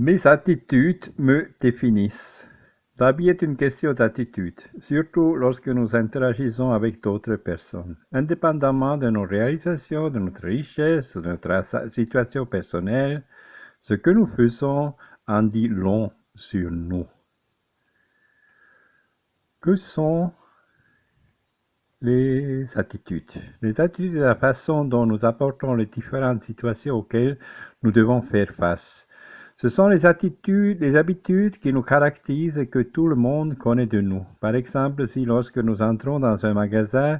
Mes attitudes me définissent. La vie est une question d'attitude, surtout lorsque nous interagissons avec d'autres personnes. Indépendamment de nos réalisations, de notre richesse, de notre situation personnelle, ce que nous faisons en dit long sur nous. Que sont les attitudes? Les attitudes est la façon dont nous apportons les différentes situations auxquelles nous devons faire face. Ce sont les attitudes, les habitudes qui nous caractérisent et que tout le monde connaît de nous. Par exemple, si lorsque nous entrons dans un magasin,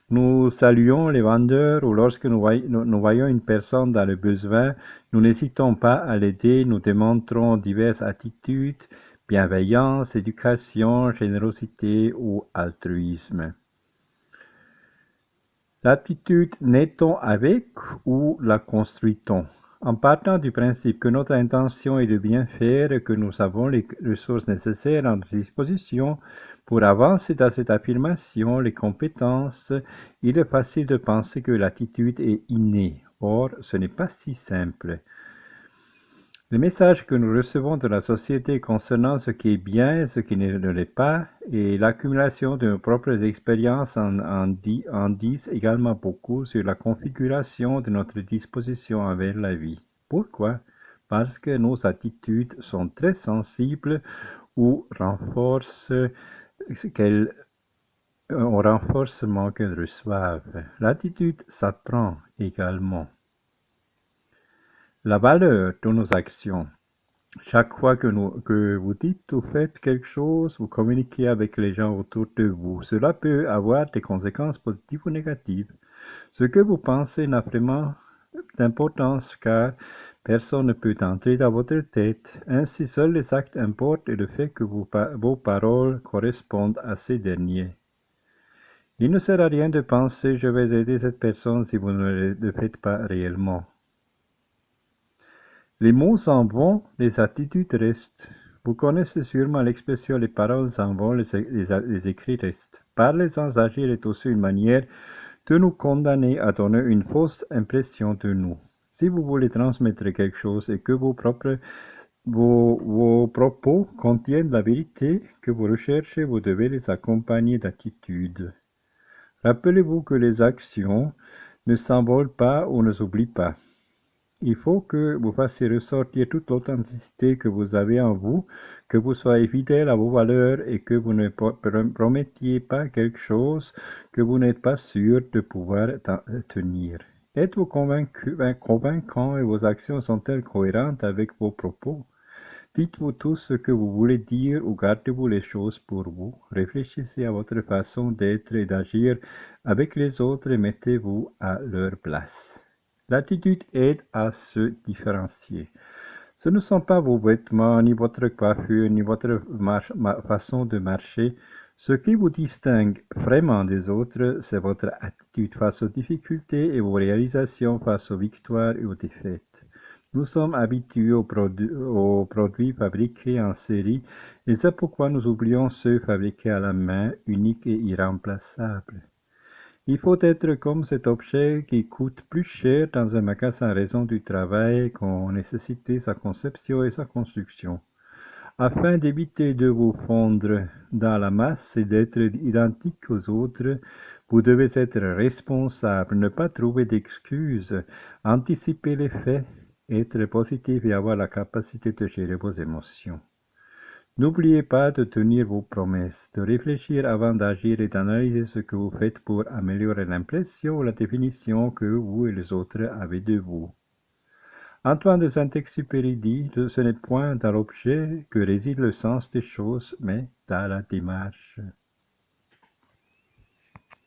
nous saluons les vendeurs ou lorsque nous voyons une personne dans le besoin, nous n'hésitons pas à l'aider, nous démontrons diverses attitudes, bienveillance, éducation, générosité ou altruisme. L'attitude naît-on avec ou la construit-on? En partant du principe que notre intention est de bien faire et que nous avons les ressources nécessaires à notre disposition pour avancer dans cette affirmation, les compétences, il est facile de penser que l'attitude est innée. Or, ce n'est pas si simple. Les messages que nous recevons de la société concernant ce qui est bien et ce qui ne l'est pas, et l'accumulation de nos propres expériences en disent également beaucoup sur la configuration de notre disposition envers la vie. Pourquoi? Parce que nos attitudes sont très sensibles ou renforcent au renforcement qu'elles reçoivent. L'attitude s'apprend également. La valeur de nos actions. Chaque fois que vous dites ou faites quelque chose, vous communiquez avec les gens autour de vous. Cela peut avoir des conséquences positives ou négatives. Ce que vous pensez n'a vraiment d'importance car personne ne peut entrer dans votre tête. Ainsi, seuls les actes importent et le fait que vos paroles correspondent à ces derniers. Il ne sert à rien de penser je vais aider cette personne si vous ne le faites pas réellement. Les mots s'en vont, les attitudes restent. Vous connaissez sûrement l'expression les paroles s'en vont, les écrits restent. Parler sans agir est aussi une manière de nous condamner à donner une fausse impression de nous. Si vous voulez transmettre quelque chose et que vos propos contiennent la vérité que vous recherchez, vous devez les accompagner d'attitudes. Rappelez-vous que les actions ne s'envolent pas ou ne s'oublient pas. Il faut que vous fassiez ressortir toute l'authenticité que vous avez en vous, que vous soyez fidèle à vos valeurs et que vous ne promettiez pas quelque chose que vous n'êtes pas sûr de pouvoir tenir. Êtes-vous convaincant et vos actions sont-elles cohérentes avec vos propos? Dites-vous tout ce que vous voulez dire ou gardez-vous les choses pour vous? Réfléchissez à votre façon d'être et d'agir avec les autres et mettez-vous à leur place. L'attitude aide à se différencier. Ce ne sont pas vos vêtements, ni votre coiffure, ni votre façon de marcher. Ce qui vous distingue vraiment des autres, c'est votre attitude face aux difficultés et vos réalisations face aux victoires et aux défaites. Nous sommes habitués aux produits fabriqués en série et c'est pourquoi nous oublions ceux fabriqués à la main, uniques et irremplaçables. Il faut être comme cet objet qui coûte plus cher dans un magasin en raison du travail qu'ont nécessité sa conception et sa construction. Afin d'éviter de vous fondre dans la masse et d'être identique aux autres, vous devez être responsable, ne pas trouver d'excuses, anticiper les faits, être positif et avoir la capacité de gérer vos émotions. N'oubliez pas de tenir vos promesses, de réfléchir avant d'agir et d'analyser ce que vous faites pour améliorer l'impression ou la définition que vous et les autres avez de vous. Antoine de Saint-Exupéry dit « Ce n'est point dans l'objet que réside le sens des choses, mais dans la démarche. »